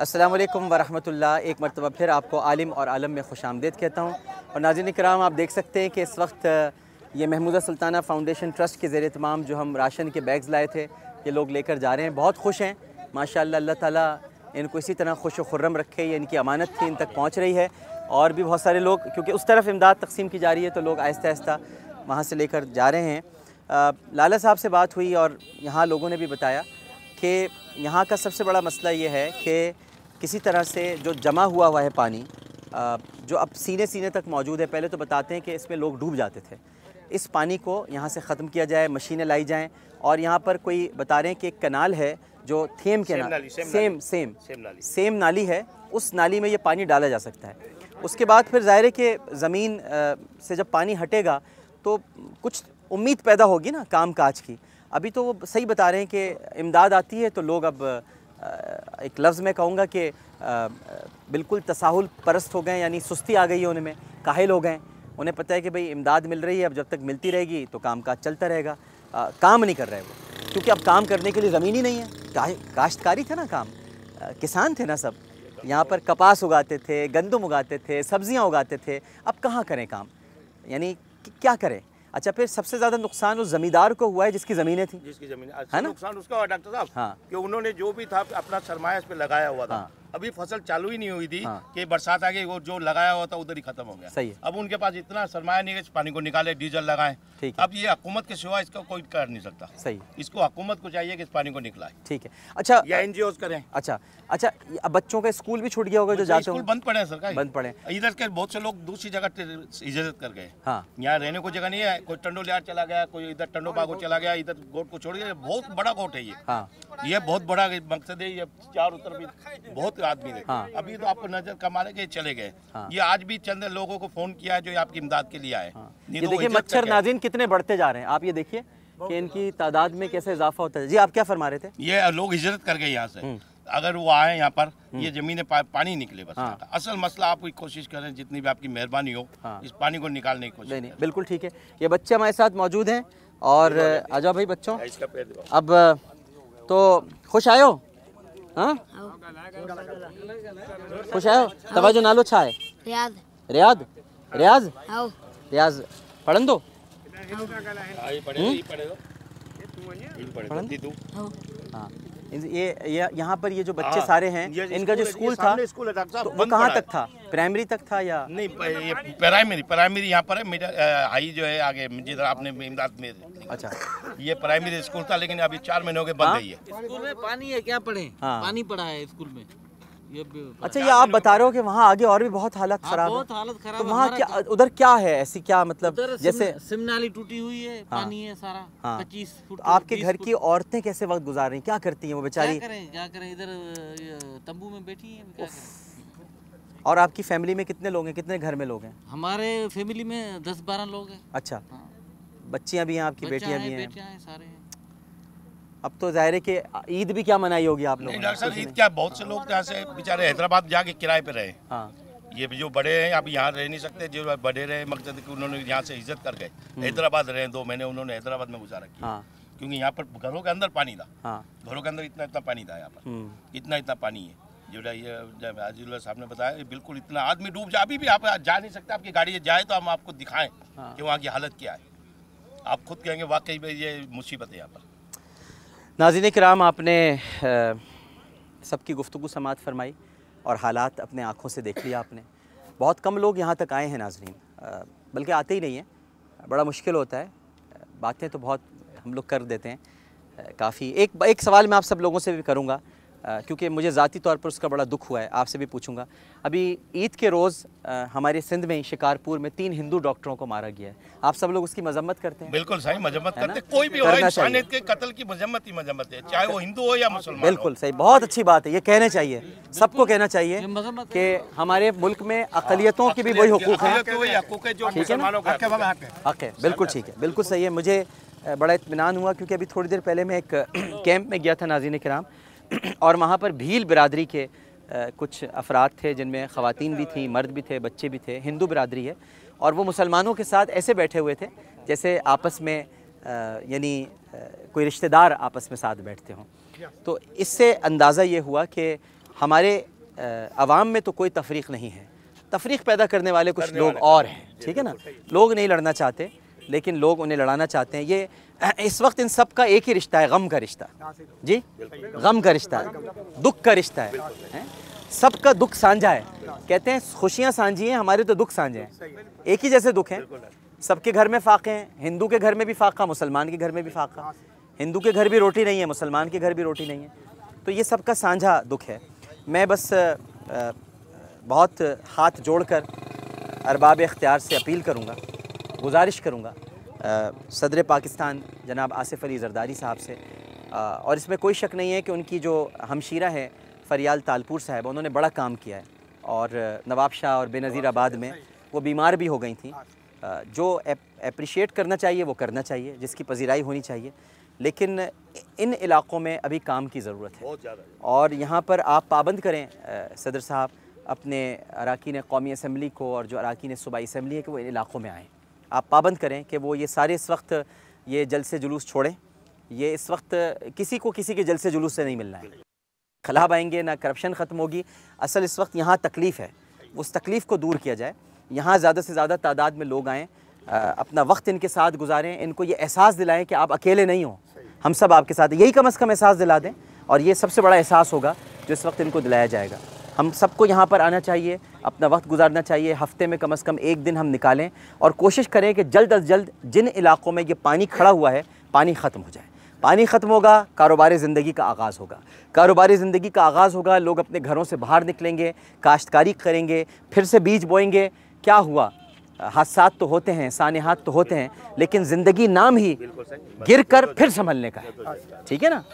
अस्सलाम वालेकुम वरहमतुल्लाह। एक मरतबा फिर आपको आलिम और आलम में खुशामदीद कहता हूँ। और नाज़रीन किराम, आप देख सकते हैं कि इस वक्त ये महमूदा सुल्ताना फ़ाउंडेशन ट्रस्ट के ज़ेर एहतमाम जो हम राशन के बैग्स लाए थे, ये लोग लेकर जा रहे हैं। बहुत खुश हैं माशाअल्लाह। अल्लाह ताला इनको इसी तरह खुश व खुर्रम रखे। ये इनकी अमानत थी, इन तक पहुँच रही है। और भी बहुत सारे लोग, क्योंकि उस तरफ इमदाद तकसीम की जा रही है, तो लोग आहिस्ता आहिस्ता वहाँ से लेकर जा रहे हैं। लाला साहब से बात हुई और यहाँ लोगों ने भी बताया कि यहाँ का सबसे बड़ा मसला ये है कि किसी तरह से जो जमा हुआ है पानी, जो अब सीने सीने तक मौजूद है, पहले तो बताते हैं कि इसमें लोग डूब जाते थे, इस पानी को यहाँ से ख़त्म किया जाए, मशीनें लाई जाएं। और यहाँ पर कोई बता रहे हैं कि एक कनाल है जो थेम के नाल सेम नाली है, उस नाली में ये पानी डाला जा सकता है। उसके बाद फिर ज़ाहिर है कि ज़मीन से जब पानी हटेगा तो कुछ उम्मीद पैदा होगी ना काम काज की। अभी तो वो सही बता रहे हैं कि इमदाद आती है तो लोग अब एक लफ्ज़ में कहूँगा कि बिल्कुल तसाहुल परस्त हो गए, यानी सुस्ती आ गई है उनमें, काहिल हो गए। उन्हें पता है कि भाई इमदाद मिल रही है, अब जब तक मिलती रहेगी तो काम काज चलता रहेगा। काम नहीं कर रहे वो, क्योंकि अब काम करने के लिए ज़मीन ही नहीं है। काश्तकारी था ना काम, किसान थे ना सब, यहाँ पर कपास उगाते थे, गंदम उगाते थे, सब्ज़ियाँ उगाते थे। अब कहाँ करें काम, यानी क्या करें। अच्छा, फिर सबसे ज़्यादा नुकसान उस ज़मींदार को हुआ है जिसकी ज़मीनें थी, जिसकी ज़मीन है ना। नुकसान उसका हुआ डॉक्टर साहब। हाँ, कि उन्होंने जो भी था अपना सरमाया इस पे लगाया हुआ था। हाँ, अभी फसल चालू ही नहीं हुई थी। हाँ, कि बरसात आ गई, वो जो लगाया हुआ था उधर ही खत्म हो गया। सही है। अब उनके पास इतना सरमाया नहीं है, इस पानी को निकाले, डीजल लगाएं। ठीक है। अब ये हुकूमत के सिवा इसका कोई कर नहीं सकता। सही, इसको हुकूमत को चाहिए कि इस पानी को निकलाए। ठीक है। अच्छा, या एनजीओ करें। अच्छा, अब बच्चों का स्कूल भी छूट गया होगा जो जाते स्कूल हो, बंद पड़े हैं सरकार, बंद पड़े। इधर के बहुत से लोग दूसरी जगह हिजरत कर गए। हाँ, यहाँ रहने को जगह नहीं है। कोई टंडो लियार चला गया, कोई इधर टंडो बागो चला गया, इधर गोट को छोड़ गया। बहुत बड़ा गोट है ये। हाँ, ये बहुत बड़ा मकसद है। ये चारों तरफ बहुत आदमी है। हाँ, अभी तो आपको नजर कमाने के चले गए। हाँ, ये आज भी चंद लोगों को फोन किया है जो आपकी इमदाद के लिए आए। हाँ। नहीं ये तो वो देखिए हिजरत मच्छर करके नाज़रीन कितने बढ़ते जा रहे हैं। आप ये देखिए कि इनकी तादाद में कैसे इजाफा होता है। जी, आप क्या फरमा रहे थे। ये लोग हिजरत कर गए यहाँ से। अगर वो आए यहाँ पर, ये जमीनें पानी निकले बस। हाँ। असल मसला आप कोशिश करें, जितनी भी आपकी मेहरबानी हो, हाँ, इस पानी को निकालने की कोशिश। नहीं, बिल्कुल ठीक है। ये बच्चे हमारे साथ मौजूद हैं और आ जाओ भाई बच्चों। इसका पैर दबाओ। अब तो खुश आयो, हाँ खुश आयो। तवाजो नालो छा है। रियाज रियाज, रियाज, आओ रियाज पढ़न दो। आओ हाँ, ये यहाँ पर ये जो बच्चे सारे हैं, इनका जो स्कूल था स्कूल है डॉक्टर साहब, तो वो बंद कहाँ पड़ा है। तक था, प्राइमरी तक था या नहीं, ये प्राइमरी यहाँ पर है। मिडिल हाई जो है आगे जिधर आपने इमदाद में। अच्छा, ये प्राइमरी स्कूल था, लेकिन अभी 4 महीने हो गए बंद हाँ? है ये। स्कूल में पानी है, क्या पढ़े। हाँ। पानी पड़ा है स्कूल में। ये अच्छा, ये आप बता रहे हो कि वहाँ आगे और भी बहुत हालत हाँ, खराब बहुत है। हालत खराब तो है। वहाँ हमारा क्या, उधर क्या है ऐसी, क्या मतलब उधर जैसे सिमनाली टूटी हुई है। हाँ। पानी है सारा। हाँ। 25 फुट। तो आपके 20 घर फुट। की औरतें कैसे वक्त गुजार रही हैं, क्या करती हैं वो बेचारी। क्या करें इधर तंबू में बैठी है। क्या करें। और आपकी फैमिली में कितने लोग हैं, कितने घर में लोग हैं। हमारे फैमिली में 10-12 लोग हैं। अच्छा, हाँ। बच्चियाँ भी हैं आपकी, बच्चा बेटियाँ है, भी हैं। बेटियां हैं, सारे हैं। अब तो जाहिर है कि ईद भी क्या मनाई होगी आप लोगों नहीं ने। डॉक्टर साहब, ईद क्या, बहुत से लोग यहाँ से बेचारे हैदराबाद जाके किराए पे रहे। हाँ, ये जो बड़े हैं अभी यहाँ रह नहीं सकते, जो बड़े रहे मकसद है कि उन्होंने यहाँ से हिजरत कर गए। हैदराबाद रहे 2 महीने, उन्होंने हैदराबाद में गुजारा किया। हाँ, क्योंकि यहाँ पर घरों के अंदर पानी था। हाँ, घरों के अंदर इतना पानी था। यहाँ पर इतना पानी है। जो ये हाजिर साहब ने बताया, ये बिल्कुल इतना आदमी डूब जाए। अभी भी आप जा नहीं सकते। आपकी गाड़ी जाए तो हम आपको दिखाएं कि वहाँ की हालत क्या है। आप खुद कहेंगे वाकई में ये मुसीबत है यहाँ पर। नाज़रीन किराम, आपने सबकी गुफ्तगू समात फरमाई और हालात अपने आँखों से देख लिया आपने। बहुत कम लोग यहाँ तक आए हैं नाज़रीन, बल्कि आते ही नहीं हैं। बड़ा मुश्किल होता है। बातें तो बहुत हम लोग कर देते हैं काफ़ी। एक सवाल मैं आप सब लोगों से भी करूँगा, क्योंकि मुझे ज़ाती तौर पर उसका बड़ा दुख हुआ है, आपसे भी पूछूंगा। अभी ईद के रोज़ हमारे सिंध में शिकारपुर में 3 हिंदू डॉक्टरों को मारा गया है। आप सब लोग उसकी मजम्मत करते हैं। बिल्कुल सही, मजम्मत है करते ना? कोई भी हो, करना इंसानियत के कत्ल की मजम्मत ही मजम्मत है, चाहे वो हिंदू हो या मुसलमान। बिल्कुल सही, बहुत अच्छी बात है। ये कहना चाहिए, सबको कहना चाहिए ये मजम्मत कि हमारे मुल्क में अक़लियतों की भी वही हुकूक हैं। ठीक है ना, हक है, बिल्कुल ठीक है, बिल्कुल सही है। मुझे बड़ा इत्मीनान हुआ क्योंकि अभी थोड़ी देर पहले मैं एक कैंप में गया था नाज़रीन किराम, और वहाँ पर भील बिरादरी के कुछ अफराद थे, जिनमें ख़वातीन भी थी, मर्द भी थे, बच्चे भी थे। हिंदू बिरादरी है और वो मुसलमानों के साथ ऐसे बैठे हुए थे जैसे आपस में यानी कोई रिश्तेदार आपस में साथ बैठते हों। तो इससे अंदाज़ा ये हुआ कि हमारे अवाम में तो कोई तफरीक नहीं है, तफरीक पैदा करने वाले कुछ लोग और हैं, ठीक है ना। लोग नहीं लड़ना चाहते लेकिन लोग उन्हें लड़ाना चाहते हैं। ये इस वक्त इन सब का एक ही रिश्ता है, गम का रिश्ता जी, गम का रिश्ता है, दुख का रिश्ता है? सबका दुख साझा है। कहते हैं खुशियाँ साझी हैं, हमारे तो दुख साझे हैं, एक ही जैसे दुख हैं। सबके घर में फाके हैं, हिंदू के घर में भी फाका, मुसलमान के घर में भी फाका, हिंदू के घर भी रोटी नहीं है, मुसलमान के घर भी रोटी नहीं है, तो ये सबका साझा दुख है। मैं बस बहुत हाथ जोड़कर अरबाब इख्तियार से अपील करूँगा, गुजारिश करूँगा सदर पाकिस्तान जनाब आसिफ अली जरदारी साहब से, और इसमें कोई शक नहीं है कि उनकी जो हमशीरा है फरियाल तालपुर साहब, उन्होंने बड़ा काम किया है। और नवाब शाह और बेनज़ीर आबाद में वो बीमार भी हो गई थी। जो अप्रिशिएट करना चाहिए वो करना चाहिए, जिसकी पजीराई होनी चाहिए, लेकिन इन इलाक़ों में अभी काम की ज़रूरत है बहुत ज़्यादा। और यहाँ पर आप पाबंद करें सदर साहब अपने अरकान कौमी असम्बली को, और जो अरकान सूबाई असम्बली है कि वो इन इलाक़ों में आएँ। आप पाबंद करें कि वो ये सारे इस वक्त ये जलसे जुलूस छोड़ें। ये इस वक्त किसी को किसी के जलसे जुलूस से नहीं मिलना है। खिलाफ आएंगे ना करप्शन ख़त्म होगी। असल इस वक्त यहाँ तकलीफ़ है, उस तकलीफ़ को दूर किया जाए। यहाँ ज़्यादा से ज़्यादा तादाद में लोग आएँ, अपना वक्त इनके साथ गुजारें, इनको ये एहसास दिलाएं कि आप अकेले नहीं हो, हम सब आपके साथ। यही कम अज़ कम एहसास दिला दें, और ये सबसे बड़ा एहसास होगा जो इस वक्त इनको दिलाया जाएगा। हम सबको यहाँ पर आना चाहिए, अपना वक्त गुजारना चाहिए। हफ्ते में कम से कम एक दिन हम निकालें और कोशिश करें कि जल्द अज जल्द जिन इलाक़ों में ये पानी खड़ा हुआ है, पानी ख़त्म हो जाए। पानी ख़त्म होगा, कारोबारी ज़िंदगी का आगाज़ होगा। कारोबारी ज़िंदगी का आगाज़ होगा, लोग अपने घरों से बाहर निकलेंगे, काश्तकारी करेंगे, फिर से बीज बोएंगे। क्या हुआ, हादसात तो होते हैं, सानेहात तो होते हैं, लेकिन ज़िंदगी नाम ही गिर कर फिर संभलने का है, ठीक है ना।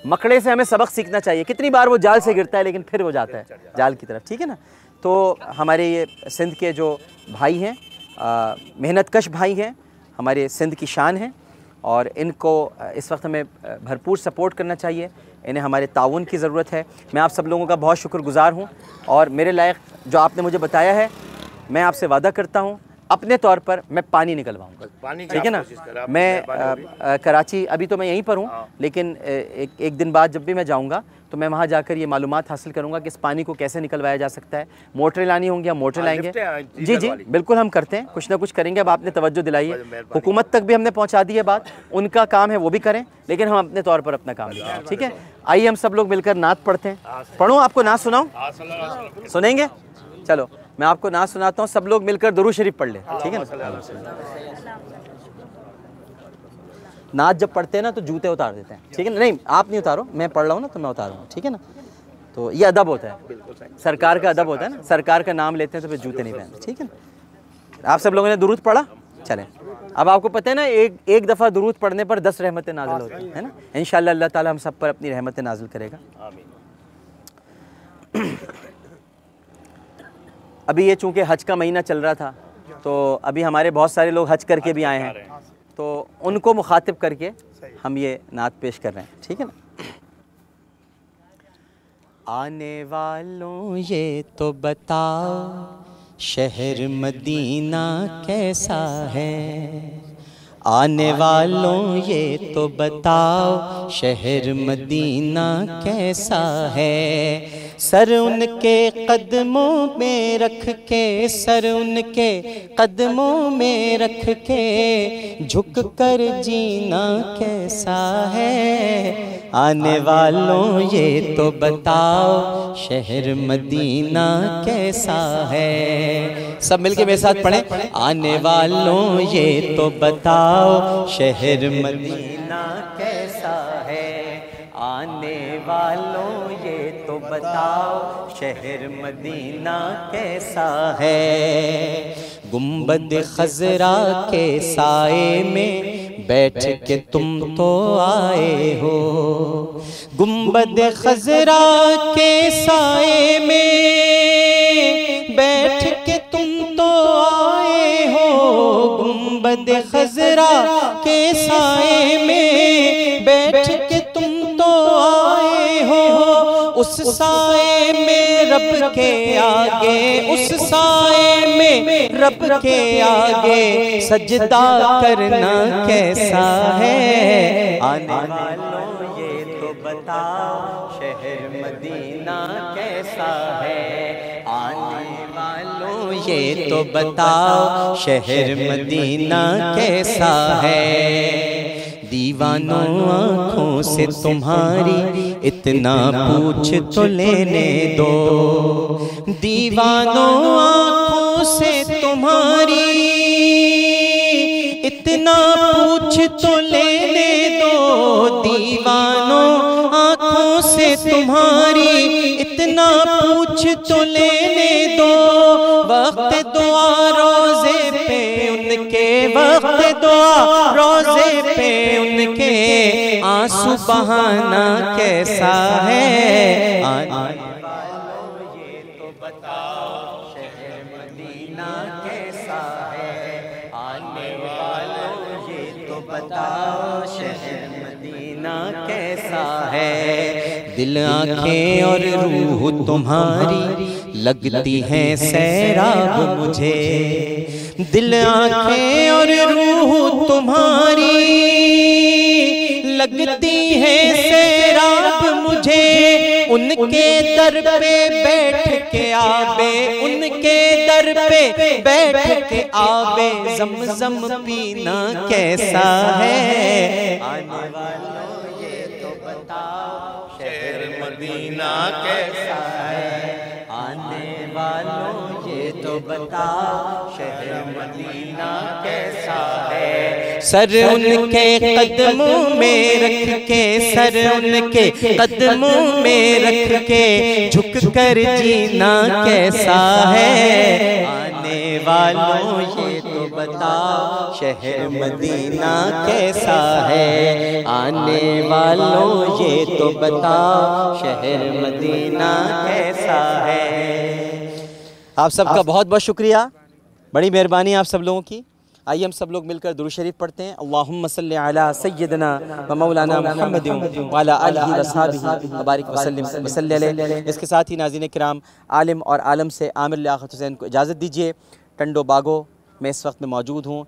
मकड़े से हमें सबक सीखना चाहिए। कितनी बार वो जाल से गिरता है लेकिन फिर वो जाता है जाल की तरफ, ठीक है ना। तो हमारे ये सिंध के जो भाई हैं, मेहनतकश भाई हैं, हमारे सिंध की शान हैं, और इनको इस वक्त हमें भरपूर सपोर्ट करना चाहिए। इन्हें हमारे ताउन की ज़रूरत है। मैं आप सब लोगों का बहुत शुक्रगुज़ार हूँ, और मेरे लायक जो आपने मुझे बताया है, मैं आपसे वादा करता हूँ अपने तौर पर मैं पानी निकलवाऊँगा, ठीक है ना। मैं कराची, अभी तो मैं यहीं पर हूँ, लेकिन एक दिन बाद जब भी मैं जाऊँगा तो मैं वहाँ जाकर ये मालूमात हासिल करूँगा कि इस पानी को कैसे निकलवाया जा सकता है। मोटरें लानी होंगी, हम मोटरें लाएंगे। जी जी बिल्कुल हम करते हैं, कुछ ना कुछ करेंगे। अब आपने तवज्जो दिलाई है, हुकूमत तक भी हमने पहुँचा दी है बात, उनका काम है वो भी करें, लेकिन हम अपने तौर पर अपना काम भी करें, ठीक है। आइए हम सब लोग मिलकर नात पढ़ते हैं। पढ़ूँ, आपको नात सुनाऊँ? सुनेंगे? चलो मैं आपको नात सुनाता हूँ, सब लोग मिलकर दुरूद शरीफ पढ़ लें, ठीक है ना। नात जब पढ़ते हैं ना तो जूते उतार देते हैं, ठीक है ना। नहीं आप नहीं उतारो, मैं पढ़ रहा हूँ ना तो मैं उतारूँगा, ठीक है ना। तो ये अदब होता है, सरकार का अदब होता है ना, सरकार का नाम लेते हैं तो फिर जूते नहीं पहनते, ठीक है ना। आप सब लोगों ने दुरूद पढ़ा, चलें। अब आपको पता है ना, एक दफ़ा दुरूद पढ़ने पर 10 रहमतें नाज़िल होती हैं, है ना। इंशाअल्लाह अल्लाह ताला हम सब पर अपनी रहमतें नाज़िल करेगा। अभी ये चूँकि हज का महीना चल रहा था, तो अभी हमारे बहुत सारे लोग हज करके भी आए हैं, तो उनको मुखातिब करके हम ये नात पेश कर रहे हैं, ठीक है ना। आने वालों ये तो बताओ शहर मदीना कैसा है, आने वालों ये तो बताओ शहर मदीना कैसा है। सर उनके कदमों में रख के, सर उनके कदमों में रख के झुक कर जीना कैसा है। आने वालों ये तो बताओ शहर मदीना कैसा है। सब मिलके मेरे साथ पढ़ें। आने वालों ये तो बताओ शहर मदीना कैसा है, आने वालों ये तो बताओ शहर मदीना कैसा है। गुंबद खजरा के साए में बैठ के तुम तो आए हो, गुंबद खजरा के साए में बैठ के तुम तो आए हो, गुंबद खजरा के साए में बैठ के तुम तो आए हो। उस साए में रब के आगे, उस साए में रब के आगे सजदा करना कैसा है। आने वालों ये तो बता बताओ शहर मदीना कैसा है, आने वालों ये तो बताओ शहर मदीना कैसा है। दीवानों आँखों से तुम्हारी इतना पूछ तो लेने दो, दीवानों आँखों से तुम्हारी इतना पूछ तो लेने दो, दीवानों आँखों से तुम्हारी इतना पूछ तो लेने दो। वक्त दुआ रोज़े पे उनके, वक्त दुआ रोज़े पे उनके, आंसू बहाना कैसा है, आने वालों ये तो बताओ शहर मदीना कैसा है, आने वालों ये तो बताओ शहर मदीना कैसा है। दिल आँखें और रूह तुम्हारी लगती हैं सैराब मुझे, दिल आँखें और रूह तुम्हारी लगती हैं सैराब मुझे। उनके दर पे बैठ के आबे, उनके दर पे बैठ के आबे ज़मज़म पीना कैसा है, आने वालों ये तो बताओ शहर मदीना कैसा है, आने वालों ये तो बताओ शहर मदीना कैसा है। सर उनके कदमों में रख के, सर उनके कदमों में रख के झुक कर जीना कैसा है, आने वालों ये तो बताओ शहर मदीना कैसा है, आने वालों ये तो बताओ शहर मदीना कैसा है। आप सबका बहुत बहुत शुक्रिया, बड़ी मेहरबानी आप सब लोगों की। आइए हम सब लोग मिलकर दुरूद शरीफ पढ़ते हैं। अल्लाहुम्मा सल्ली अला सय्यदना व मौलाना मुहम्मदिन व अला आलिहि व अस्हाबिहि व बारिक व सल्लिम अलैहि। इसके साथ ही नाज़रीन किराम, आलिम और आलम से आमिर लियाकत हुसैन को इजाज़त दीजिए। टंडो बागो मैं इस वक्त में मौजूद हूँ।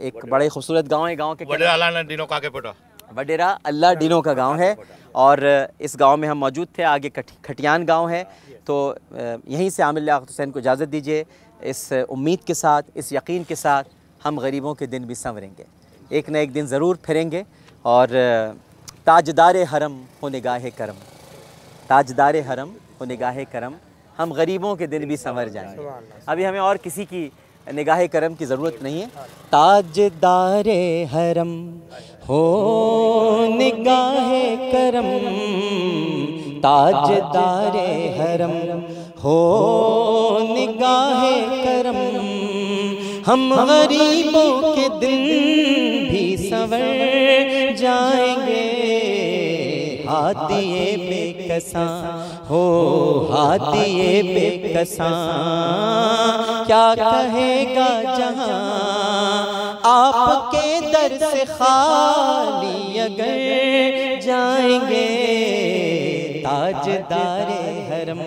एक बड़े खूबसूरत गाँव है, गाँव के वडेरा अल्लाह डीनो का गांव है और इस गांव में हम मौजूद थे। आगे खटियान गांव है, तो यहीं से आमिर लियाकत हुसैन को इजाज़त दीजिए, इस उम्मीद के साथ, इस यकीन के साथ हम गरीबों के दिन भी संवरेंगे, एक न एक दिन ज़रूर फिरेंगे और ताजदार हरम हो निगाहे करम, ताजदार हरम हो निगाहे करम, हम गरीबों के दिन भी संवर जाएंगे। अभी हमें और किसी की निगाहे करम की ज़रूरत नहीं है। ताजदार हरम हो निगाहे करम, ताजदार हरम हो निगाहे करम, हम गरीबों के दिन भी संवर जाएंगे। हादिए बेकसां हो, हादिए बेकसां, क्या कहेगा जहां आपके दर से खाली अगर जाएंगे। ताजदारे हरम,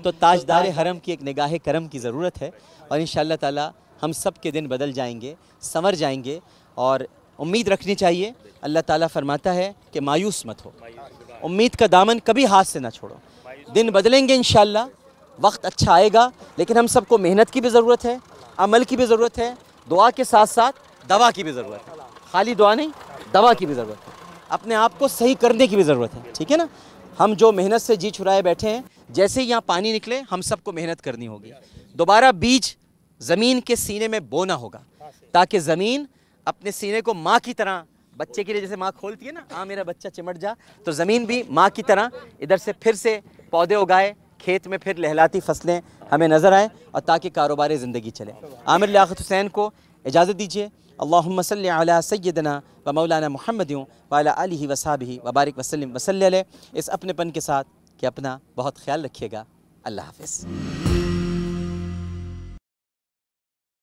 तो ताजदारे हरम की एक निगाह करम की ज़रूरत है और इंशाअल्लाह ताला हम सब के दिन बदल जाएंगे, संवर जाएंगे और उम्मीद रखनी चाहिए। अल्लाह ताला फरमाता है कि मायूस मत हो, उम्मीद का दामन कभी हाथ से ना छोड़ो। दिन बदलेंगे इंशाअल्लाह, वक्त अच्छा आएगा, लेकिन हम सबको मेहनत की भी ज़रूरत है, अमल की भी ज़रूरत है, दुआ के साथ साथ दवा की भी ज़रूरत है। खाली दुआ नहीं, दवा की भी ज़रूरत है, अपने आप को सही करने की भी ज़रूरत है। ठीक है ना, हम जो मेहनत से जी छुड़ाए बैठे हैं, जैसे ही यहाँ पानी निकले हम सबको मेहनत करनी होगी। दोबारा बीज ज़मीन के सीने में बोना होगा ताकि ज़मीन अपने सीने को माँ की तरह, बच्चे के लिए जैसे माँ खोलती है ना, हाँ मेरा बच्चा चिमट जा, तो ज़मीन भी माँ की तरह इधर से फिर से पौधे उगाए, खेत में फिर लहलाती फसलें हमें नज़र आए और ताकि कारोबार ज़िंदगी चले। आमिर लियाकत हुसैन को इजाज़त दीजिए। अल्लाहुम्मा सल्ली अला सय्यदना व मौलाना मुहम्मदिन व अला आलिहि व अस्हाबिहि व बारिक वसल्लिम वसल्लम। इस अपनेपन के साथ कि अपना बहुत ख्याल रखिएगा। अल्लाह हाफ़िज़।